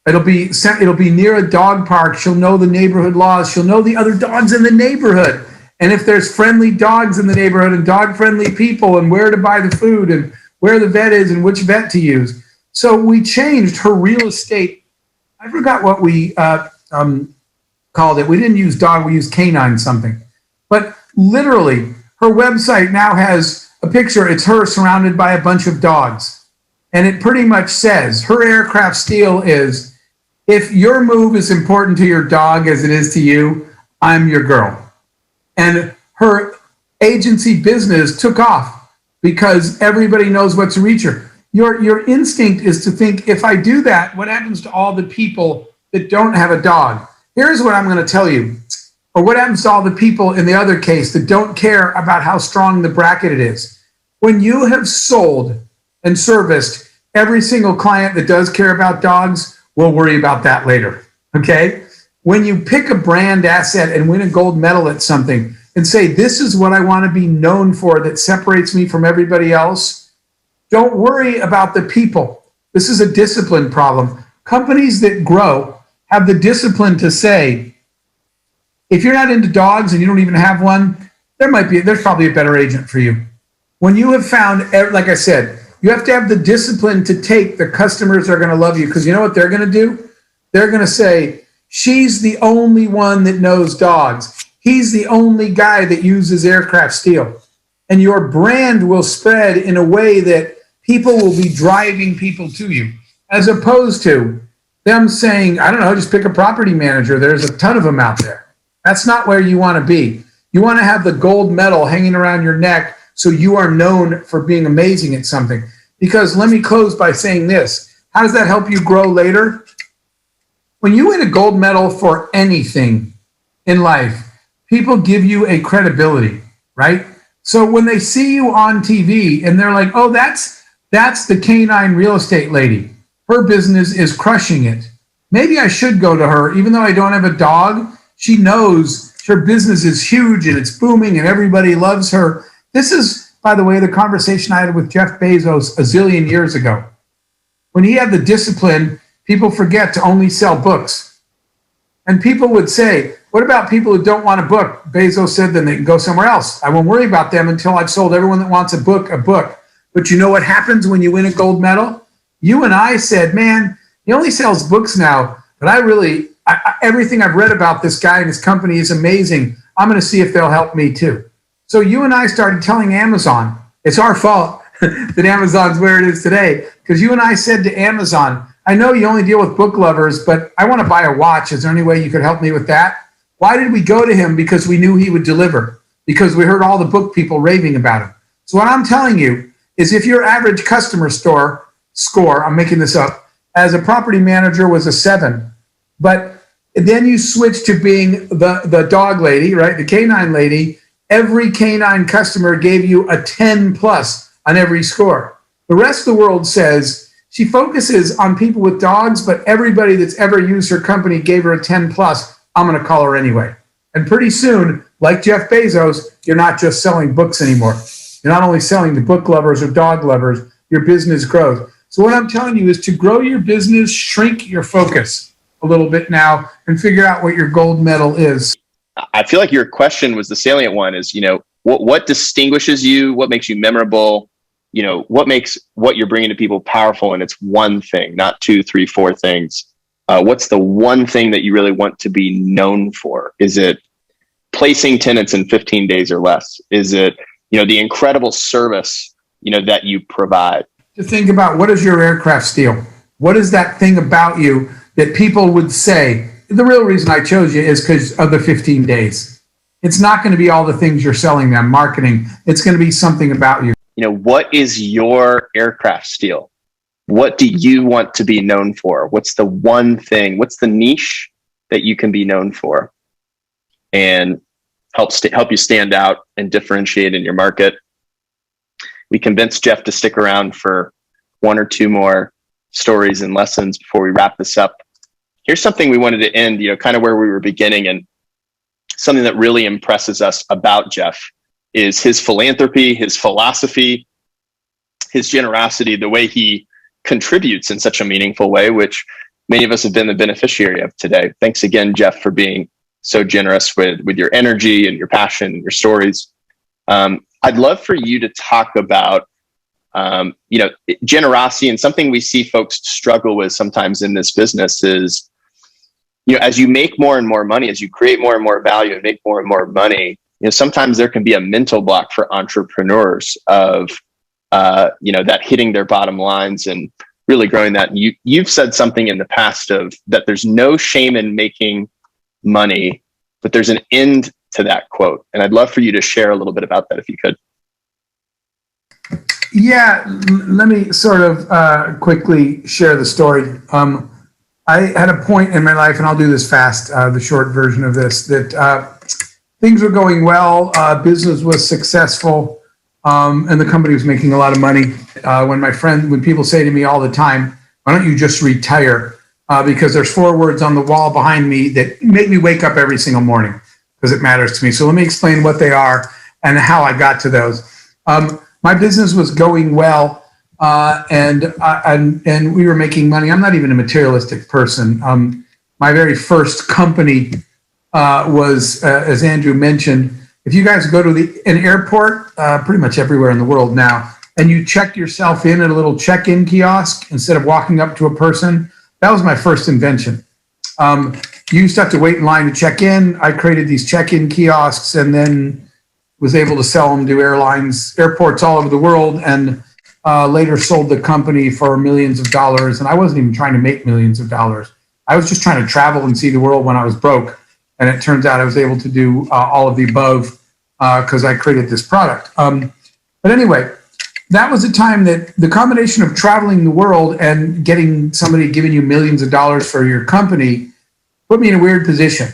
It'll be near a dog park. She'll know the neighborhood laws. She'll know the other dogs in the neighborhood. And if there's friendly dogs in the neighborhood and dog-friendly people, and where to buy the food and where the vet is and which vet to use. So we changed her real estate. I forgot what we called it. We didn't use dog. We used canine something. But literally, her website now has a picture. It's her surrounded by a bunch of dogs. And it pretty much says, her aircraft steel is, if your move is important to your dog as it is to you, I'm your girl. And her agency business took off because everybody knows what to reach her. Your instinct is to think, if I do that, what happens to all the people that don't have a dog? Here's what I'm going to tell you. Or what happens to all the people in the other case that don't care about how strong the bracket it is? When you have sold and serviced every single client that does care about dogs, we'll worry about that later, okay? When you pick a brand asset and win a gold medal at something and say, this is what I want to be known for that separates me from everybody else, don't worry about the people. This is a discipline problem. Companies that grow have the discipline to say, if you're not into dogs and you don't even have one, there's probably a better agent for you. When you have found, like I said, you have to have the discipline to take the customers that are going to love you, because you know what they're going to do? They're going to say, she's the only one that knows dogs. He's the only guy that uses aircraft steel. And your brand will spread in a way that people will be driving people to you, as opposed to them saying, I don't know, just pick a property manager. There's a ton of them out there. That's not where you want to be. You want to have the gold medal hanging around your neck so you are known for being amazing at something. Because let me close by saying this. How does that help you grow later? When you win a gold medal for anything in life, people give you a credibility, right? So when they see you on TV and they're like, oh, that's the canine real estate lady. Her business is crushing it. Maybe I should go to her, even though I don't have a dog. She knows her business is huge and it's booming and everybody loves her. This is, by the way, the conversation I had with Jeff Bezos a zillion years ago. When he had the discipline, people forget to only sell books. And people would say, what about people who don't want a book? Bezos said, then they can go somewhere else. I won't worry about them until I've sold everyone that wants a book. But you know what happens when you win a gold medal? You and I said, man, he only sells books now, but everything I've read about this guy and his company is amazing. I'm going to see if they'll help me too. So you and I started telling Amazon, it's our fault that Amazon's where it is today, because you and I said to Amazon, I know you only deal with book lovers, but I want to buy a watch. Is there any way you could help me with that? Why did we go to him? Because we knew he would deliver, because we heard all the book people raving about him. So what I'm telling you is, if your average customer score, I'm making this up, as a property manager was a 7, but then you switch to being the dog lady, right? The canine lady. Every canine customer gave you a 10 plus on every score. The rest of the world says she focuses on people with dogs, but everybody that's ever used her company gave her a 10 plus. I'm going to call her anyway. And pretty soon, like Jeff Bezos, you're not just selling books anymore. You're not only selling to book lovers or dog lovers, your business grows. So what I'm telling you is to grow your business, shrink your focus a little bit now and figure out what your gold medal is. I feel like your question was the salient one is, what distinguishes you? What makes you memorable? What makes what you're bringing to people powerful? And it's one thing, not 2, 3, 4 things. What's the one thing that you really want to be known for? Is it placing tenants in 15 days or less? Is it, the incredible service, that you provide? To think about, what is your aircraft steel? What is that thing about you that people would say? The real reason I chose you is because of the 15 days. It's not going to be all the things you're selling them, marketing. It's going to be something about you. What is your aircraft steel? What do you want to be known for? What's the one thing? What's the niche that you can be known for? And help you stand out and differentiate in your market. We convinced Jeff to stick around for 1 or 2 more stories and lessons before we wrap this up. Here's something we wanted to end, kind of where we were beginning, and something that really impresses us about Jeff is his philanthropy, his philosophy, his generosity, the way he contributes in such a meaningful way, which many of us have been the beneficiary of today. Thanks again, Jeff, for being so generous with your energy and your passion and your stories. I'd love for you to talk about, generosity, and something we see folks struggle with sometimes in this business is, as you make more and more money, as you create more and more value and make more and more money, sometimes there can be a mental block for entrepreneurs of, that hitting their bottom lines and really growing that. You've said something in the past of that there's no shame in making money, but there's an end to that quote. And I'd love for you to share a little bit about that if you could. Yeah, let me sort of quickly share the story. I had a point in my life, and I'll do this fast, the short version of this, that things were going well, business was successful, and the company was making a lot of money. When people say to me all the time, why don't you just retire? Because there's 4 words on the wall behind me that make me wake up every single morning because it matters to me. So let me explain what they are and how I got to those. My business was going well. and we were making money. I'm not even a materialistic person. My very first company was, as Andrew mentioned, if you guys go to an airport, pretty much everywhere in the world now, and you check yourself in at a little check-in kiosk instead of walking up to a person, that was my first invention. You used to have to wait in line to check in. I created these check-in kiosks and then was able to sell them to airports all over the world, and later sold the company for millions of dollars. And I wasn't even trying to make millions of dollars. I was just trying to travel and see the world when I was broke. And it turns out I was able to do all of the above because I created this product. But anyway, that was a time that the combination of traveling the world and getting somebody giving you millions of dollars for your company put me in a weird position,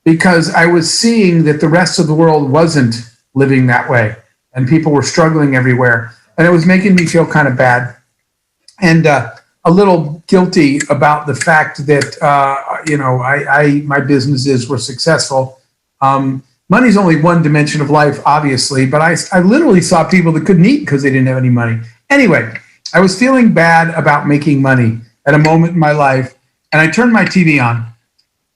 because I was seeing that the rest of the world wasn't living that way and people were struggling everywhere. And it was making me feel kind of bad and a little guilty about the fact that, my businesses were successful. Money's only one dimension of life, obviously, but I literally saw people that couldn't eat because they didn't have any money. Anyway, I was feeling bad about making money at a moment in my life, and I turned my TV on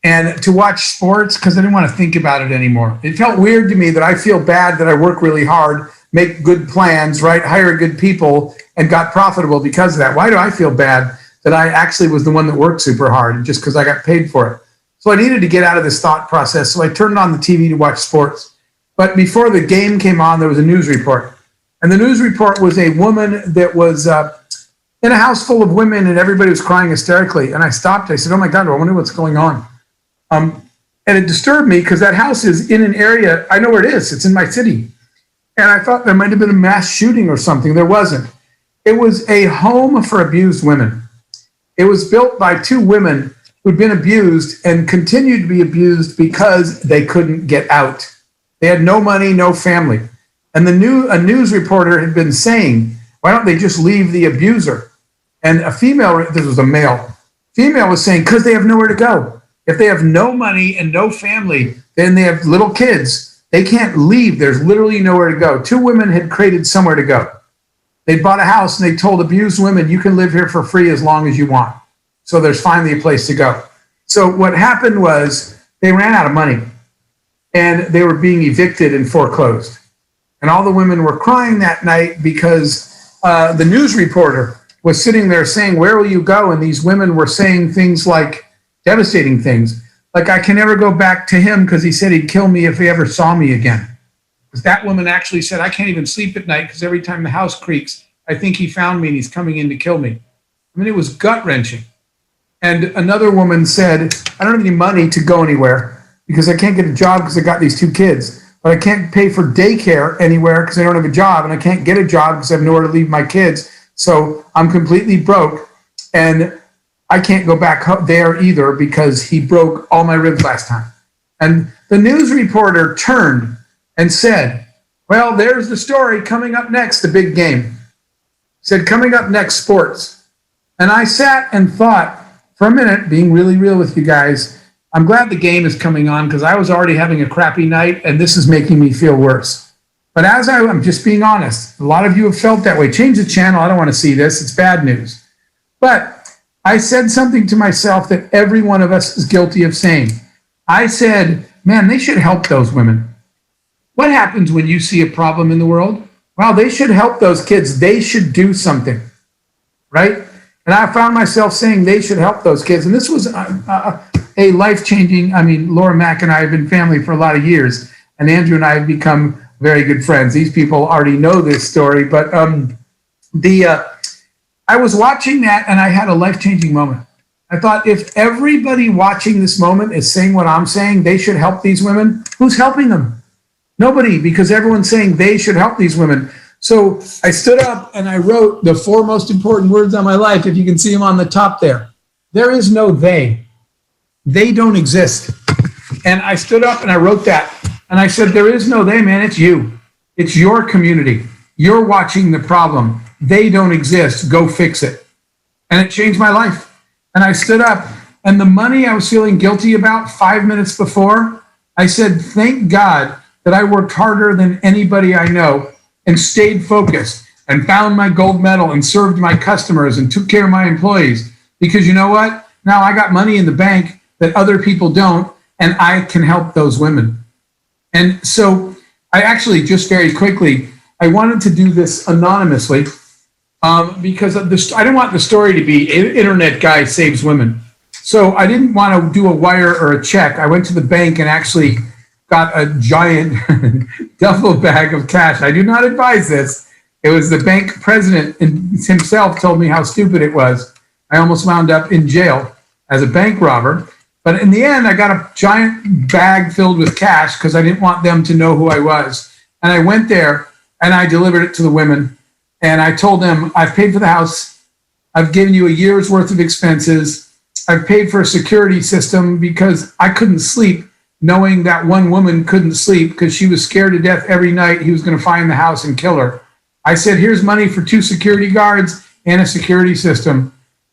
and to watch sports because I didn't want to think about it anymore. It felt weird to me that I feel bad that I work really hard, make good plans, right? Hire good people, and got profitable because of that. Why do I feel bad that I actually was the one that worked super hard just because I got paid for it? So I needed to get out of this thought process. So I turned on the TV to watch sports. But before the game came on, there was a news report. And the news report was a woman that was in a house full of women, and everybody was crying hysterically. And I stopped. I said, oh my God, I wonder what's going on. And it disturbed me because that house is in an area, I know where it is. It's in my city. And I thought there might have been a mass shooting or something. There wasn't. It was a home for abused women. It was built by two women who'd been abused and continued to be abused because they couldn't get out. They had no money, no family. And a news reporter had been saying, why don't they just leave the abuser? And a female, this was a male, female was saying, because they have nowhere to go. If they have no money and no family, then they have little kids. They can't leave. There's literally nowhere to go. Two women had created somewhere to go. They bought a house and they told abused women, you can live here for free as long as you want. So there's finally a place to go. So what happened was they ran out of money and they were being evicted and foreclosed. And all the women were crying that night because the news reporter was sitting there saying, where will you go? And these women were saying things like devastating things. Like, I can never go back to him because he said he'd kill me if he ever saw me again. Because that woman actually said, I can't even sleep at night because every time the house creaks, I think he found me and he's coming in to kill me. I mean, it was gut-wrenching. And another woman said, I don't have any money to go anywhere because I can't get a job because I got these two kids. But I can't pay for daycare anywhere because I don't have a job. And I can't get a job because I have nowhere to leave my kids. So I'm completely broke. And I can't go back there either because he broke all my ribs last time. And the news reporter turned and said, well, there's the story coming up next, the big game. Said, coming up next, sports. And I sat and thought for a minute, being really real with you guys, I'm glad the game is coming on because I was already having a crappy night and this is making me feel worse. But I'm just being honest. A lot of you have felt that way. Change the channel. I don't want to see this. It's bad news. But I said something to myself that every one of us is guilty of saying. I said, man, they should help those women. What happens when you see a problem in the world? Well, they should help those kids. They should do something, right? And I found myself saying they should help those kids. And this was a life-changing, Laura Mack and I have been family for a lot of years, and Andrew and I have become very good friends. These people already know this story, but I was watching that and I had a life-changing moment. I thought, if everybody watching this moment is saying what I'm saying, they should help these women, who's helping them? Nobody, because everyone's saying they should help these women. So I stood up and I wrote the 4 most important words on my life, if you can see them on the top there. There is no they. They don't exist. And I stood up and I wrote that. And I said, there is no they, man, it's you. It's your community. You're watching the problem. They don't exist. Go fix it. And it changed my life. And I stood up, and the money I was feeling guilty about 5 minutes before, I said, thank God that I worked harder than anybody I know and stayed focused. and found my gold medal and served my customers and took care of my employees. Because you know what? Now I got money in the bank that other people don't, and I can help those women. And so I actually, just very quickly, I wanted to do this anonymously because of this. I didn't want the story to be internet guy saves women. So I didn't want to do a wire or a check. I went to the bank and actually got a giant duffel bag of cash. I do not advise this. It was the bank president himself told me how stupid it was. I almost wound up in jail as a bank robber. But in the end, I got a giant bag filled with cash because I didn't want them to know who I was. And I went there and I delivered it to the women. And I told them, I've paid for the house. I've given you a year's worth of expenses. I've paid for a security system because I couldn't sleep knowing that one woman couldn't sleep because she was scared to death every night he was going to find the house and kill her. I said, here's money for 2 security guards and a security system.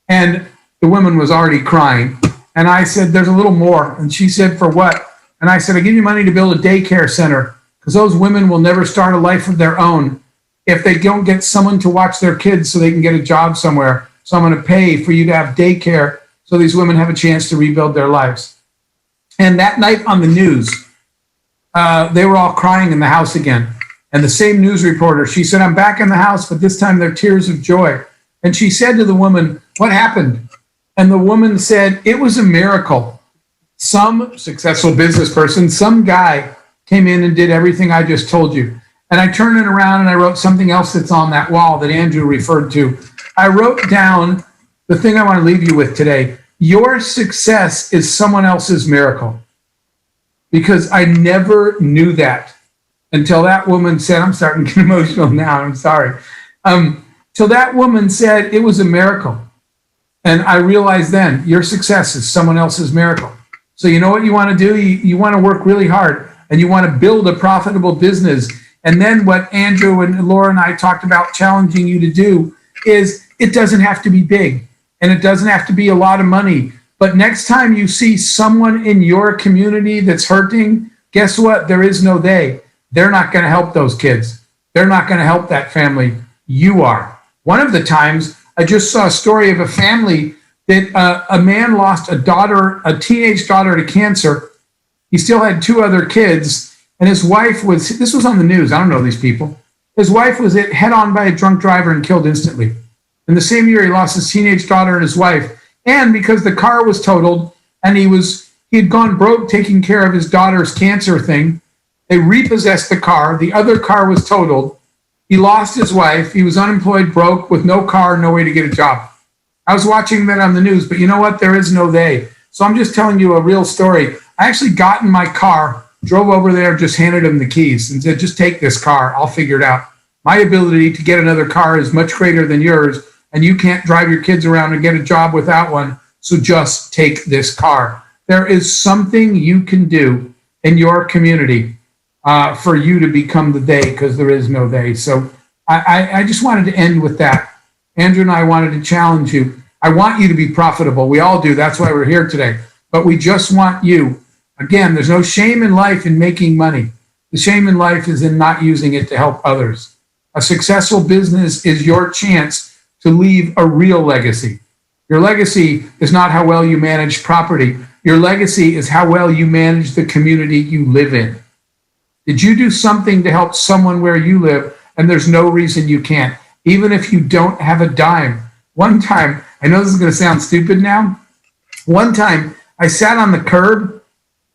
And the woman was already crying. And I said, there's a little more. And she said, for what? And I said, I give you money to build a daycare center because those women will never start a life of their own if they don't get someone to watch their kids so they can get a job somewhere. So I'm going to pay for you to have daycare so these women have a chance to rebuild their lives. And that night on the news, they were all crying in the house again. And the same news reporter, she said, I'm back in the house, but this time they're tears of joy. And she said to the woman, what happened? And the woman said, it was a miracle. Some successful business person, some guy came in and did everything I just told you. And I turned it around and I wrote something else that's on that wall that Andrew referred to. I wrote down the thing I want to leave you with today. Your success is someone else's miracle. Because I never knew that until that woman said, I'm starting to get emotional now, I'm sorry. Till that woman said it was a miracle. And I realized then your success is someone else's miracle. So you know what you want to do? You want to work really hard and you want to build a profitable business. And then what Andrew and Laura and I talked about challenging you to do is it doesn't have to be big and it doesn't have to be a lot of money. But next time you see someone in your community that's hurting, guess what? There is no they. They're not going to help those kids. They're not going to help that family. You are. One of the times I just saw a story of a family that a man lost a teenage daughter to cancer. He still had 2 other kids, and his wife was, this was on the news, I don't know these people. His wife was hit head on by a drunk driver and killed instantly. In the same year, he lost his teenage daughter and his wife. And because the car was totaled and he had gone broke taking care of his daughter's cancer thing, they repossessed the car. The other car was totaled. He lost his wife. He was unemployed, broke, with no car, no way to get a job. I was watching that on the news, but you know what? There is no they. So I'm just telling you a real story. I actually got in my car, drove over there, just handed him the keys and said, just take this car. I'll figure it out. My ability to get another car is much greater than yours, and you can't drive your kids around and get a job without one. So just take this car. There is something you can do in your community for you to become the they, because there is no they. So I just wanted to end with that. Andrew and I wanted to challenge you. I want you to be profitable. We all do. That's why we're here today. But we just want you. Again, there's no shame in life in making money. The shame in life is in not using it to help others. A successful business is your chance to leave a real legacy. Your legacy is not how well you manage property. Your legacy is how well you manage the community you live in. Did you do something to help someone where you live? And there's no reason you can't, even if you don't have a dime. One time, I know this is going to sound stupid now. One time, I sat on the curb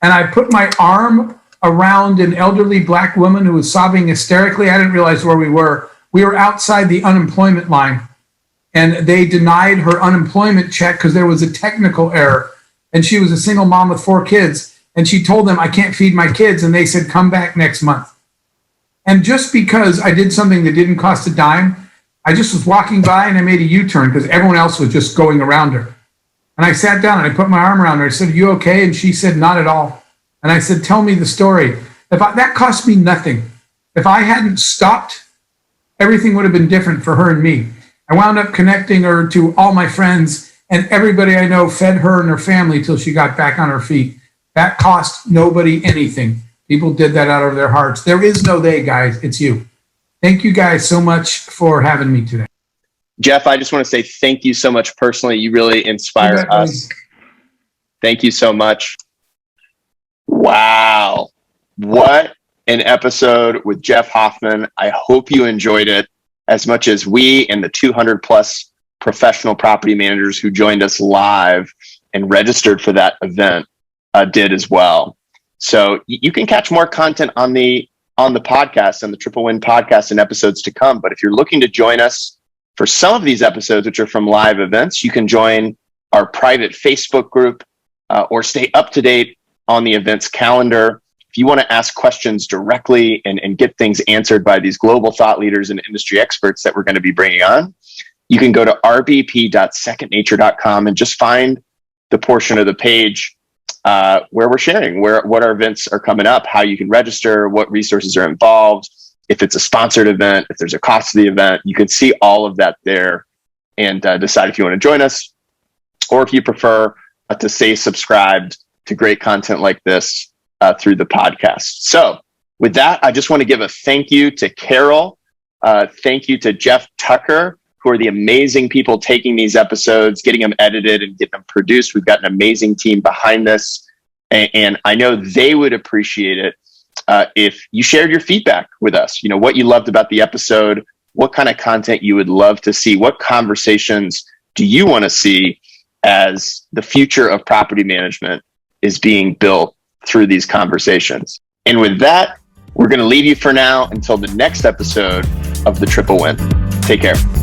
and I put my arm around an elderly black woman who was sobbing hysterically. I didn't realize where we were. We were outside the unemployment line, and they denied her unemployment check because there was a technical error. And she was a single mom with 4 kids. And she told them, I can't feed my kids. And they said, come back next month. And just because I did something that didn't cost a dime, I just was walking by and I made a U-turn because everyone else was just going around her. And I sat down and I put my arm around her. I said, are you okay? And she said, not at all. And I said, tell me the story. That cost me nothing. If I hadn't stopped, everything would have been different for her and me. I wound up connecting her to all my friends, and everybody I know fed her and her family till she got back on her feet. That cost nobody anything. People did that out of their hearts. There is no they, guys. It's you. Thank you guys so much for having me today. Jeff, I just want to say thank you so much personally. You really inspire us. Thank you so much. Wow. What an episode with Jeff Hoffman. I hope you enjoyed it as much as we and the 200 plus professional property managers who joined us live and registered for that event did as well. So you can catch more content on the podcast, on the Triple Win podcast in episodes to come. But if you're looking to join us for some of these episodes, which are from live events, you can join our private Facebook group or stay up to date on the events calendar. If you want to ask questions directly and get things answered by these global thought leaders and industry experts that we're going to be bringing on, you can go to rbp.secondnature.com and just find the portion of the page where we're sharing what our events are coming up, how you can register, what resources are involved. If it's a sponsored event, if there's a cost to the event, you can see all of that there and decide if you want to join us, or if you prefer to stay subscribed to great content like this through the podcast. So with that, I just want to give a thank you to Carol. Thank you to Jeff Tucker, who are the amazing people taking these episodes, getting them edited and getting them produced. We've got an amazing team behind this. And I know they would appreciate it if you shared your feedback with us, what you loved about the episode, what kind of content you would love to see, what conversations do you want to see as the future of property management is being built through these conversations. And with that, we're going to leave you for now until the next episode of the Triple Win. Take care.